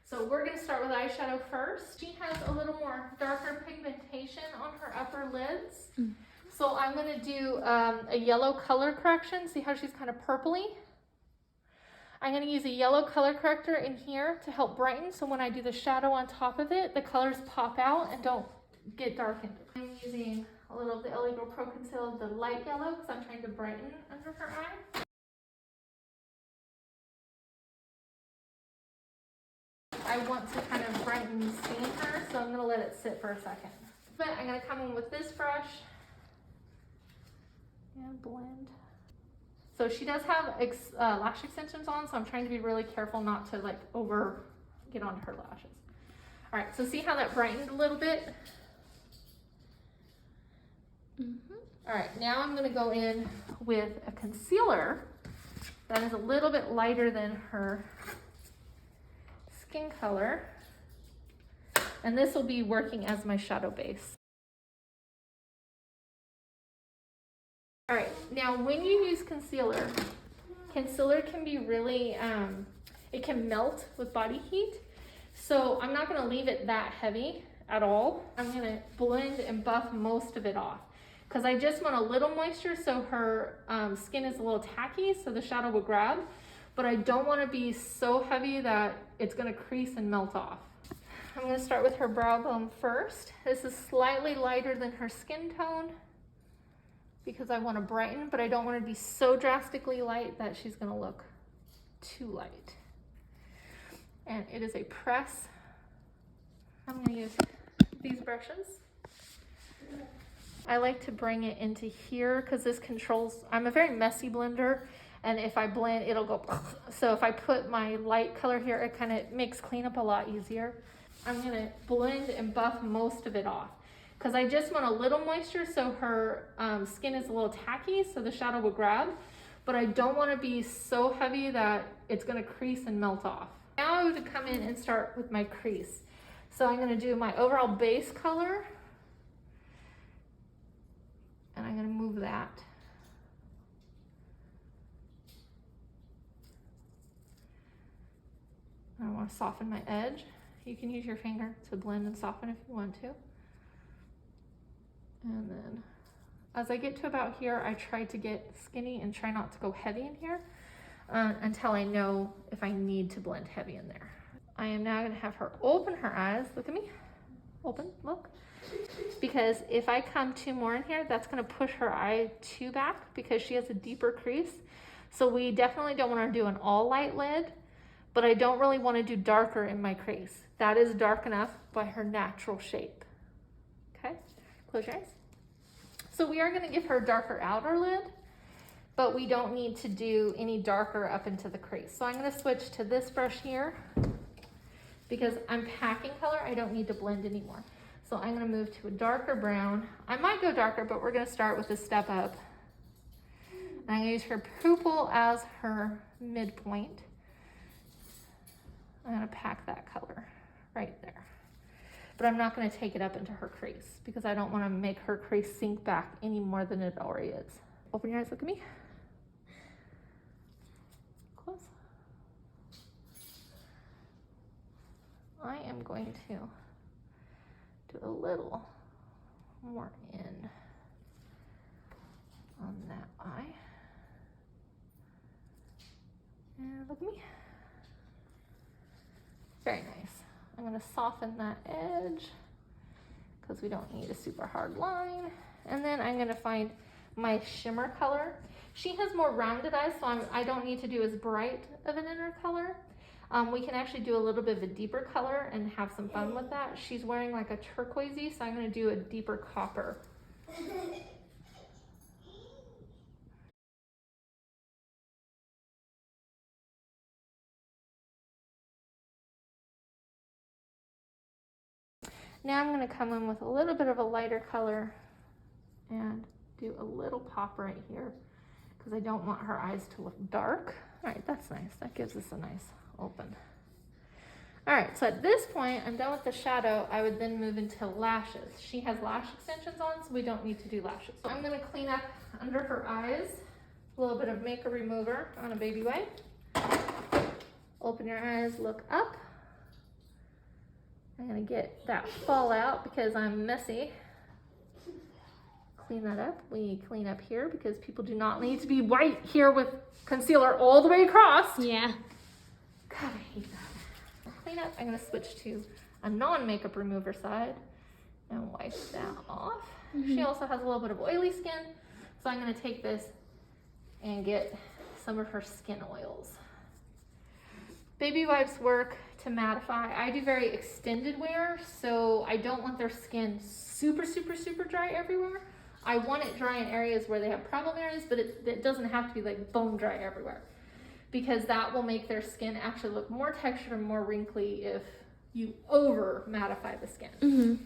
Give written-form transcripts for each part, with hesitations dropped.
So we're going to start with eyeshadow first. She has a little more darker pigmentation on her upper lids. So I'm going to do a yellow color correction. See how she's kind of purpley? I'm going to use a yellow color corrector in here to help brighten. So when I do the shadow on top of it, the colors pop out and don't get darkened. I'm using a little of the LA Girl Pro Conceal, the light yellow, because I'm trying to brighten under her eye. I want to kind of brighten stain her, so I'm going to let it sit for a second. But I'm going to come in with this brush and blend. So she does have lash extensions on, so I'm trying to be really careful not to like over get onto her lashes. All right, so see how that brightened a little bit? All right, now I'm going to go in with a concealer that is a little bit lighter than her skin color, and this will be working as my shadow base. All right, now when you use concealer can be really, it can melt with body heat, so I'm not going to leave it that heavy at all. I'm going to blend and buff most of it off because I just want a little moisture so her skin is a little tacky so the shadow will grab. But I don't want to be so heavy that it's going to crease and melt off. I'm going to start with her brow bone first. This is slightly lighter than her skin tone because I want to brighten, but I don't want to be so drastically light that she's going to look too light. And it is a press. I'm going to use these brushes. I like to bring it into here because this controls, I'm a very messy blender. And if I blend, it'll go. So if I put my light color here, it kind of makes cleanup a lot easier. I'm going to blend and buff most of it off because I just want a little moisture so her skin is a little tacky so the shadow will grab. But I don't want to be so heavy that it's going to crease and melt off. Now I would come in and start with my crease. So I'm going to do my overall base color. And I'm going to move that. I want to soften my edge. You can use your finger to blend and soften if you want to. And then as I get to about here, I try to get skinny and try not to go heavy in here until I know if I need to blend heavy in there. I am now going to have her open her eyes. Look at me. Open, look. Because if I come two more in here, that's going to push her eye too back because she has a deeper crease. So we definitely don't want to do an all light lid. But I don't really want to do darker in my crease. That is dark enough by her natural shape. Okay, close your eyes. So we are going to give her a darker outer lid, but we don't need to do any darker up into the crease. So I'm going to switch to this brush here because I'm packing color. I don't need to blend anymore. So I'm going to move to a darker brown. I might go darker, but we're going to start with a step up. And I'm going to use her purple as her midpoint. I'm going to pack that color right there. But I'm not going to take it up into her crease because I don't want to make her crease sink back any more than it already is. Open your eyes, look at me. Close. I am going to do a little more in on that eye. And look at me. Very nice. I'm going to soften that edge because we don't need a super hard line. And then I'm going to find my shimmer color. She has more rounded eyes, so I don't need to do as bright of an inner color. We can actually do a little bit of a deeper color and have some fun with that. She's wearing like a turquoisey, so I'm going to do a deeper copper. Now I'm going to come in with a little bit of a lighter color and do a little pop right here because I don't want her eyes to look dark. All right, that's nice. That gives us a nice open. All right, so at this point, I'm done with the shadow. I would then move into lashes. She has lash extensions on, so we don't need to do lashes. So I'm going to clean up under her eyes, a little bit of makeup remover on a baby wipe. Open your eyes, look up. get that fallout because I'm messy. Clean that up. We clean up here because people do not need to be white here with concealer all the way across. Yeah. God, I hate that. Clean up. I'm going to switch to a non-makeup remover side and wipe that off. She also has a little bit of oily skin, so I'm going to take this and get some of her skin oils. Baby wipes work to mattify. I do very extended wear, so I don't want their skin super dry everywhere. I want it dry in areas where they have problem areas, but it doesn't have to be like bone dry everywhere, because that will make their skin actually look more textured and more wrinkly if you over mattify the skin.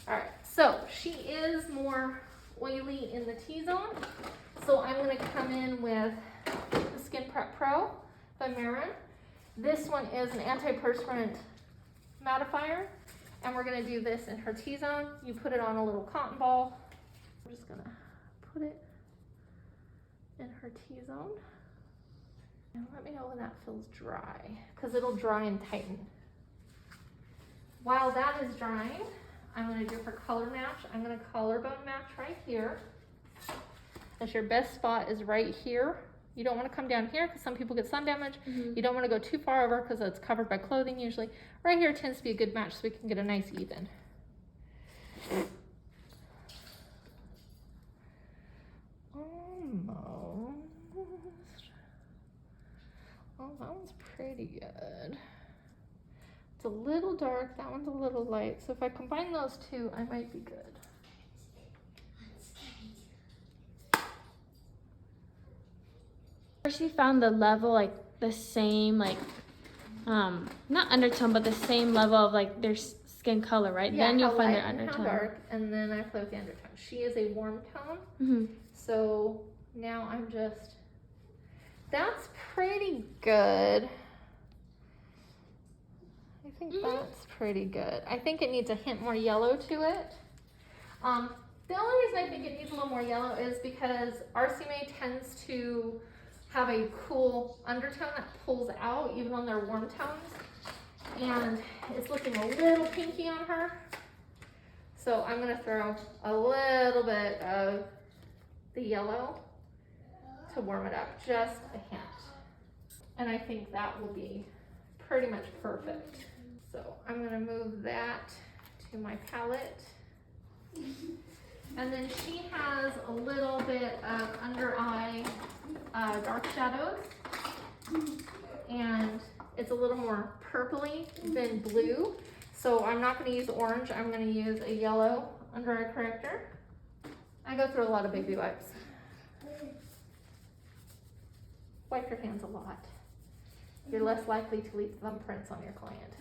All right, so she is more oily in the T-zone, so I'm going to come in with the Skin Prep Pro by Marin. This one is an antiperspirant mattifier, and we're going to do this in her T-zone. You put it on a little cotton ball. I'm just going to put it in her T-zone. And let me know when that feels dry, because it'll dry and tighten. While that is drying, I'm going to do her color match. I'm going to collarbone match right here. As your best spot is right here. You don't want to come down here because some people get sun damage. You don't want to go too far over because it's covered by clothing usually. Right here tends to be a good match so we can get a nice even. Almost. Oh, that one's pretty good. It's a little dark, that one's a little light. So if I combine those two, I might be good. She found the level like the same, like not undertone, but the same level of like their skin color, right? Yeah, then you'll find their and undertone. how dark, and then I play with the undertone. She is a warm tone, so now I'm just. That's pretty good. I think that's pretty good. I think it needs a hint more yellow to it. The only reason I think it needs a little more yellow is because RCMA tends to have a cool undertone that pulls out even on their warm tones, and it's looking a little pinky on her. So I'm going to throw a little bit of the yellow to warm it up, just a hint. And I think that will be pretty much perfect. So I'm going to move that to my palette. And then she has a little bit of under eye dark shadows, and it's a little more purpley than blue. So I'm not going to use orange, I'm going to use a yellow under eye corrector. I go through a lot of baby wipes. Wipe your hands a lot. You're less likely to leave thumbprints on your client.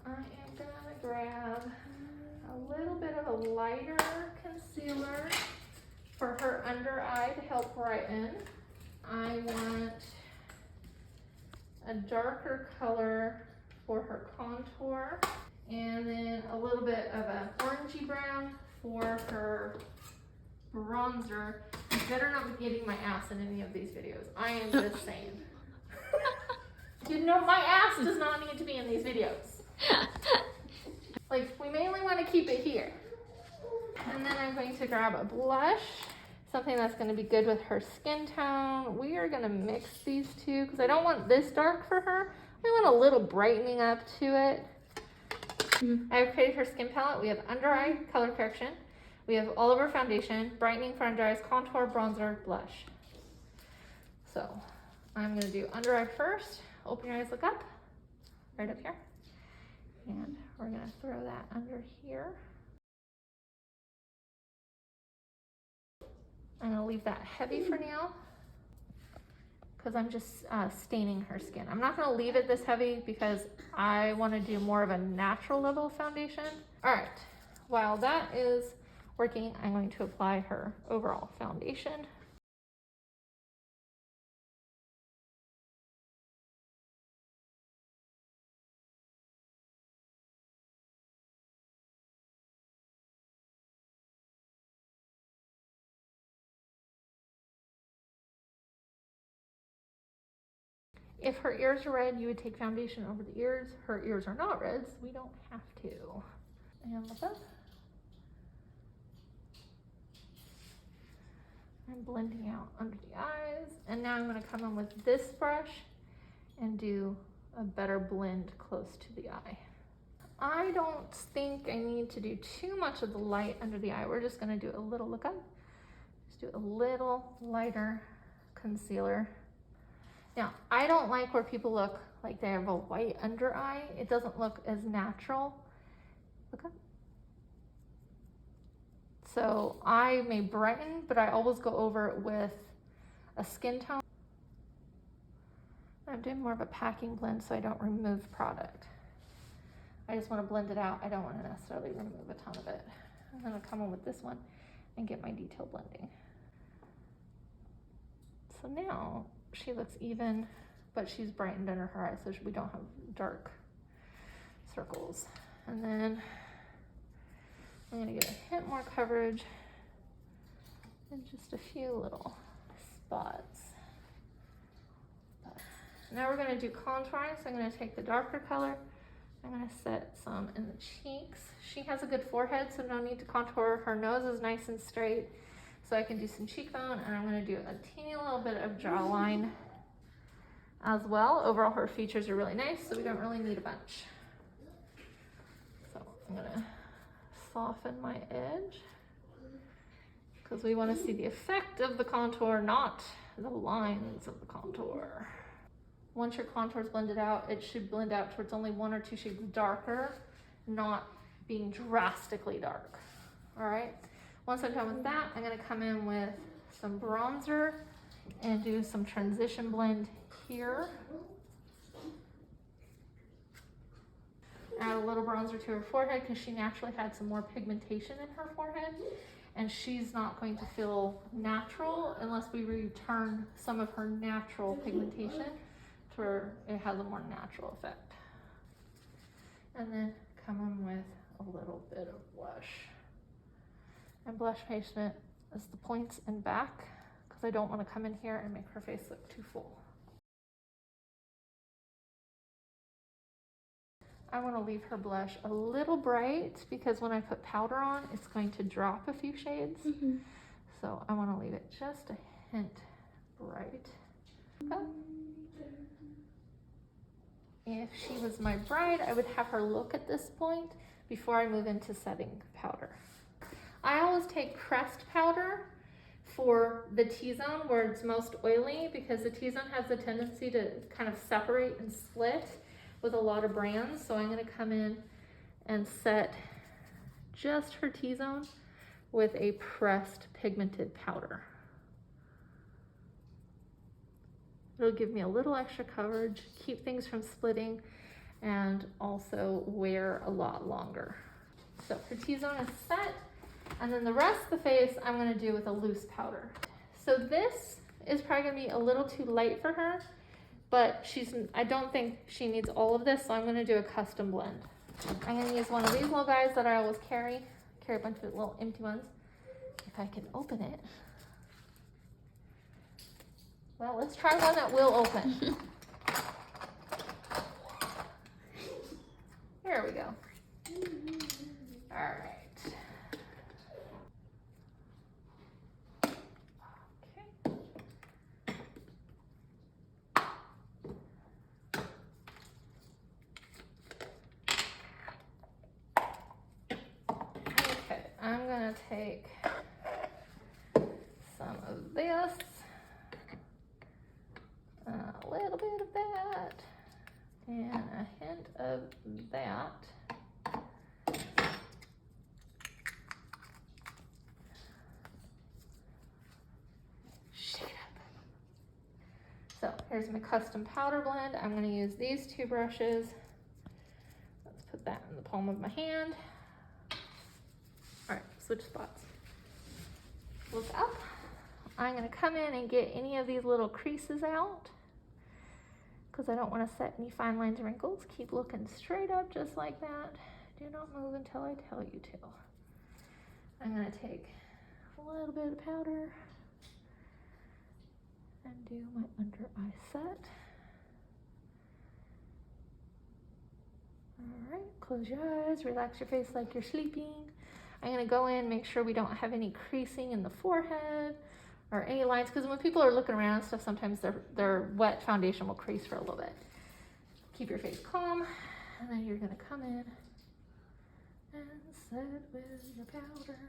I am going to grab a little bit of a lighter concealer for her under eye to help brighten. I want a darker color for her contour, and then a little bit of an orangey brown for her bronzer. You better not be getting my ass in any of these videos. I am just saying. You know, my ass does not need to be in these videos. Like, we mainly want to keep it here. And then I'm going to grab a blush, something that's going to be good with her skin tone. We are going to mix these two because I don't want this dark for her. I want a little brightening up to it. I've created her skin palette. We have under eye color correction. We have all over foundation, brightening for under eyes, contour, bronzer, blush. So I'm going to do under eye first. Open your eyes, look up, right up here. And we're going to throw that under here. I'm going to leave that heavy for now because I'm just staining her skin. I'm not going to leave it this heavy because I want to do more of a natural level foundation. All right, while that is working, I'm going to apply her overall foundation. If her ears are red, you would take foundation over the ears. Her ears are not red, so we don't have to. And look up. I'm blending out under the eyes. And now I'm gonna come in with this brush and do a better blend close to the eye. I don't think I need to do too much of the light under the eye. We're just gonna do a little, look up. Just do a little lighter concealer. Now, I don't like where people look like they have a white under eye. It doesn't look as natural. Look up. So I may brighten, but I always go over it with a skin tone. I'm doing more of a packing blend so I don't remove product. I just want to blend it out. I don't want to necessarily remove a ton of it. I'm going to come in with this one and get my detail blending. So now she looks even, but she's brightened under her eyes so we don't have dark circles. And then I'm gonna get a hint more coverage and just a few little spots. Now we're gonna do contouring, so I'm gonna take the darker color. I'm gonna set some in the cheeks. She has a good forehead, so no need to contour. Her nose is nice and straight, so I can do some cheekbone, and I'm gonna do a teeny little bit of jawline as well. Overall, her features are really nice, so we don't really need a bunch. So I'm gonna soften my edge because we want to see the effect of the contour, not the lines of the contour. Once your contour is blended out, it should blend out towards only 1 or 2 shades darker, not being drastically dark. All right, once I'm done with that, I'm going to come in with some bronzer and do some transition blend here. Add a little bronzer to her forehead because she naturally had some more pigmentation in her forehead, and she's not going to feel natural unless we return some of her natural pigmentation to where it has a more natural effect. And then come in with a little bit of blush. And blush patient is the points and back because I don't want to come in here and make her face look too full. I want to leave her blush a little bright because when I put powder on, it's going to drop a few shades. So I want to leave it just a hint bright. Oh. If she was my bride, I would have her look at this point before I move into setting powder. I always take pressed powder for the T-zone where it's most oily because the T-zone has a tendency to kind of separate and split with a lot of brands. So I'm going to come in and set just her T-zone with a pressed pigmented powder. It'll give me a little extra coverage, keep things from splitting, and also wear a lot longer. So her T-zone is set, and then the rest of the face I'm going to do with a loose powder. So this is probably going to be a little too light for her, but I don't think she needs all of this, so I'm going to do a custom blend. I'm going to use one of these little guys that I always carry a bunch of little empty ones. If I can open it. Well, let's try one that will open. Here we go. All right. Okay, I'm gonna take some of this, a little bit of that, and a hint of that. Shake it up. So here's my custom powder blend. I'm gonna use these 2 brushes. Let's put that in the palm of my hand. All right, switch spots. Look up. I'm gonna come in and get any of these little creases out because I don't want to set any fine lines or wrinkles. Keep looking straight up just like that. Do not move until I tell you to. I'm gonna take a little bit of powder and do my under eye set. Close your eyes, relax your face like you're sleeping. I'm gonna go in, make sure we don't have any creasing in the forehead or any lines, because when people are looking around and stuff, sometimes their wet foundation will crease for a little bit. Keep your face calm, and then you're gonna come in and set with your powder.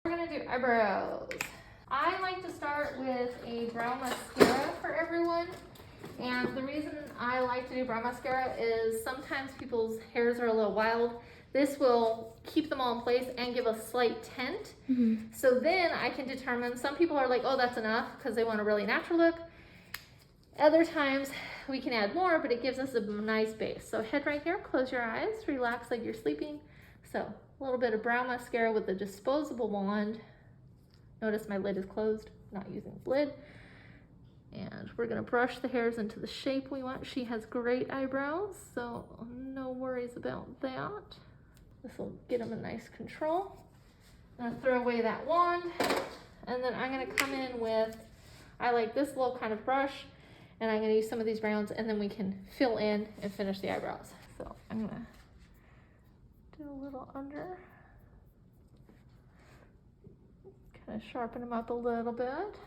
We're gonna do eyebrows. I like to start with a brow mascara for everyone. And the reason I like to do brow mascara is sometimes people's hairs are a little wild. This will keep them all in place and give a slight tint. So then I can determine, some people are like, oh, that's enough, because they want a really natural look. Other times we can add more, but it gives us a nice base. So head right here, close your eyes, relax like you're sleeping. So a little bit of brow mascara with a disposable wand. Notice my lid is closed, not using the lid. And we're gonna brush the hairs into the shape we want. She has great eyebrows, so no worries about that. This will get them a nice control. I'm gonna throw away that wand, and then I'm gonna come in with, I like this little kind of brush, and I'm gonna use some of these browns, and then we can fill in and finish the eyebrows. So I'm gonna do a little under. Kind of sharpen them up a little bit.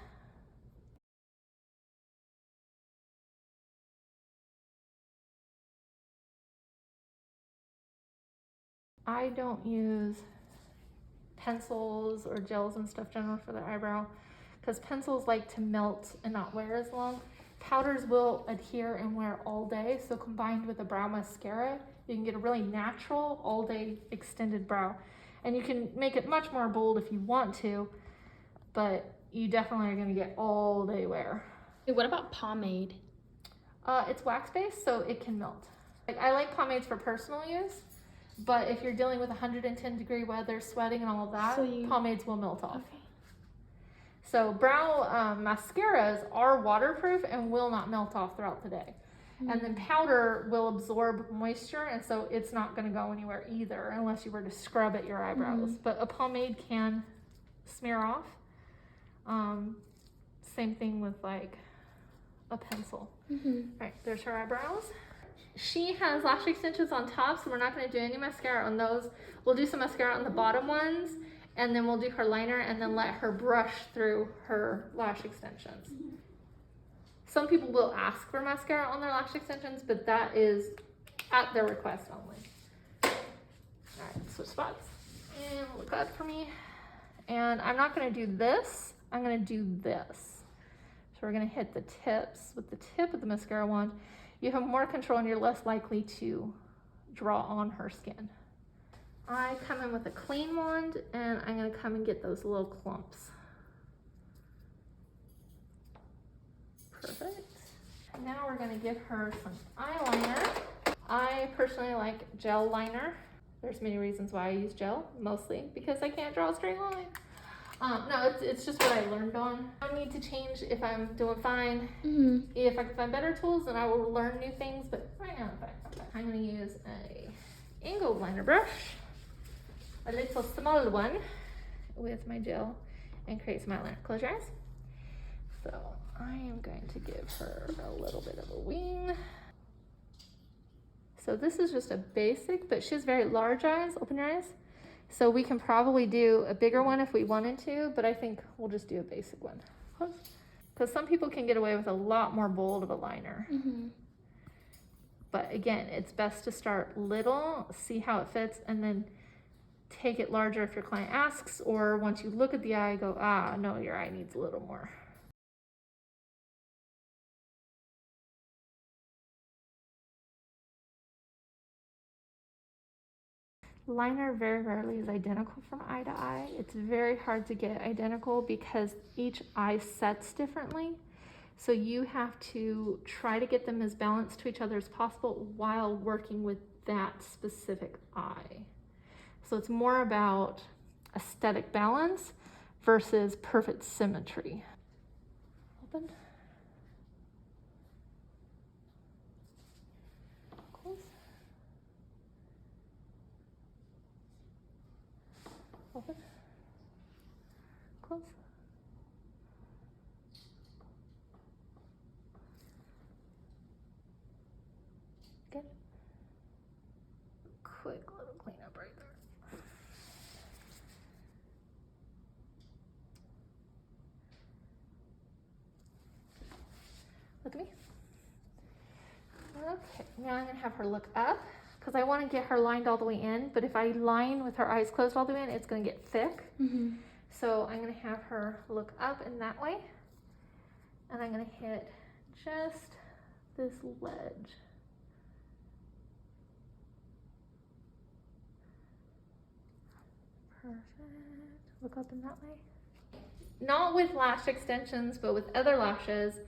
I don't use pencils or gels and stuff generally for the eyebrow, because pencils like to melt and not wear as long. Powders will adhere and wear all day, so combined with a brow mascara, you can get a really natural all day extended brow. And you can make it much more bold if you want to, but you definitely are gonna get all day wear. Hey, what about pomade? It's wax based, so it can melt. Like, I like pomades for personal use, but if you're dealing with 110-degree weather, sweating and all of that, pomades will melt off. Okay. So brow mascaras are waterproof and will not melt off throughout the day. And then powder will absorb moisture, and so it's not gonna go anywhere either unless you were to scrub at your eyebrows. But a pomade can smear off. Same thing with like a pencil. Right, there's her eyebrows. She has lash extensions on top, so we're not going to do any mascara on those. We'll do some mascara on the bottom ones, and then we'll do her liner, and then let her brush through her lash extensions. Some people will ask for mascara on their lash extensions, but that is at their request only. All right, switch spots, and look up for me. And I'm not going to do this, I'm going to do this. So we're going to hit the tips with the tip of the mascara wand. You have more control and you're less likely to draw on her skin. I come in with a clean wand, and I'm going to come and get those little clumps. Perfect. Now we're going to give her some eyeliner. I personally like gel liner. There's many reasons why I use gel, mostly because I can't draw a straight line. No, it's just what I learned on. I don't need to change if I'm doing fine. If I can find better tools, then I will learn new things, but right now I'm going to use a angled liner brush, a little small one, with my gel, and create some eyeliner. Close your eyes. So I am going to give her a little bit of a wing. So this is just a basic, but she has very large eyes. Open your eyes. So we can probably do a bigger one if we wanted to, but I think we'll just do a basic one. Because some people can get away with a lot more bold of a liner. But again, it's best to start little, see how it fits, and then take it larger if your client asks, or once you look at the eye, go, ah, no, your eye needs a little more. Liner very rarely is identical from eye to eye. It's very hard to get identical because each eye sets differently. So you have to try to get them as balanced to each other as possible while working with that specific eye. So it's more about aesthetic balance versus perfect symmetry. Open. Close. Open. Close. Good. Quick little cleanup right there. Look at me. Okay, now I'm gonna have her look up because I want to get her lined all the way in, but if I line with her eyes closed all the way in, it's gonna get thick. So I'm gonna have her look up in that way, and I'm gonna hit just this ledge. Perfect. Look up in that way. Not with lash extensions, but with other lashes,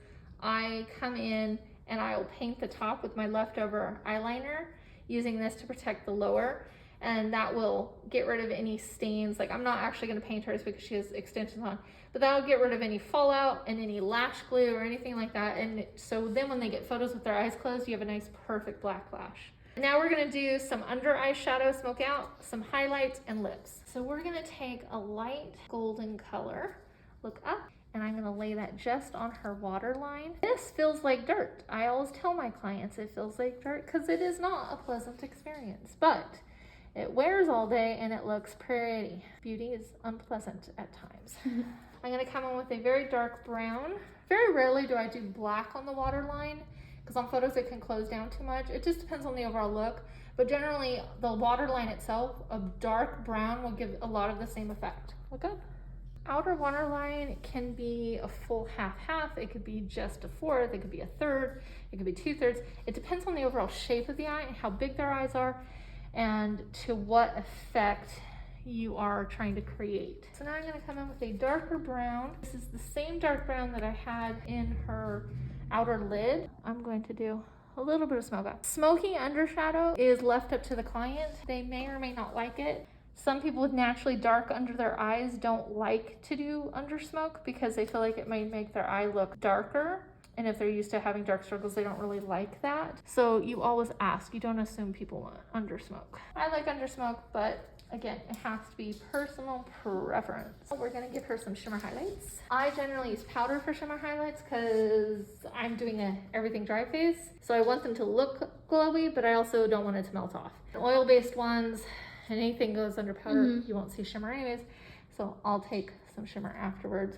I come in and I'll paint the top with my leftover eyeliner, using this to protect the lower, and that will get rid of any stains. Like, I'm not actually going to paint hers because she has extensions on, but that'll get rid of any fallout and any lash glue or anything like that. And so then when they get photos with their eyes closed, you have a nice perfect black lash. Now we're gonna do some under eye shadow, smoke out, some highlights, and lips. So we're gonna take a light golden color, look up, and I'm gonna lay that just on her waterline. This feels like dirt. I always tell my clients it feels like dirt because it is not a pleasant experience, but it wears all day and it looks pretty. Beauty is unpleasant at times. I'm gonna come in with a very dark brown. Very rarely do I do black on the waterline, because on photos it can close down too much. It just depends on the overall look, but generally the waterline itself, a dark brown will give a lot of the same effect. Look up. Outer waterline can be a full half-half, it could be just a fourth, it could be a third, it could be 2/3. It depends on the overall shape of the eye and how big their eyes are and to what effect you are trying to create. So now I'm gonna come in with a darker brown. This is the same dark brown that I had in her outer lid. I'm going to do a little bit of smoke out. Smoky undershadow is left up to the client. They may or may not like it. Some people with naturally dark under their eyes don't like to do under smoke because they feel like it may make their eye look darker. And if they're used to having dark circles, they don't really like that. So you always ask, you don't assume people want under smoke. I like under smoke, but again, it has to be personal preference. We're gonna give her some shimmer highlights. I generally use powder for shimmer highlights because I'm doing a everything dry face. So I want them to look glowy, but I also don't want it to melt off. Oil-based ones, and anything goes under powder, you won't see shimmer anyways. So I'll take some shimmer afterwards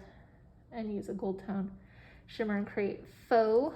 and use a gold tone shimmer and create faux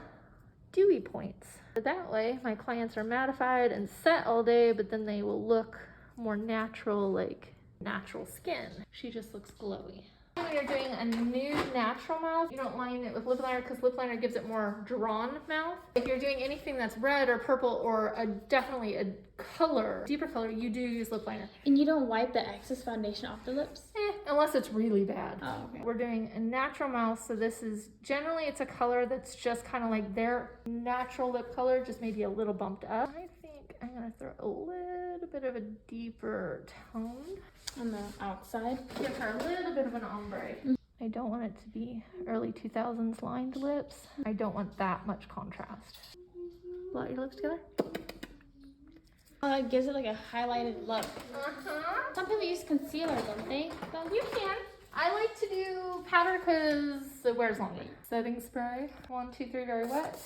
dewy points. That way my clients are mattified and set all day, but then they will look more natural, like natural skin. She just looks glowy. When you're doing a nude natural mouth, you don't line it with lip liner because lip liner gives it more drawn mouth. If you're doing anything that's red or purple or definitely a color, deeper color, you do use lip liner. And you don't wipe the excess foundation off the lips? Unless it's really bad. Oh, okay. We're doing a natural mouth, so this is generally it's a color that's just kind of like their natural lip color, just maybe a little bumped up. I think I'm gonna throw a little bit of a deeper tone On the outside? give her a little bit of an ombre. I don't want it to be early 2000s lined lips. I don't want that much contrast. Blot your lips together. It gives it like a highlighted look. Some people use concealer, don't they? You can. I like to do powder because it wears longer. Setting spray. 1, 2, 3, very wet.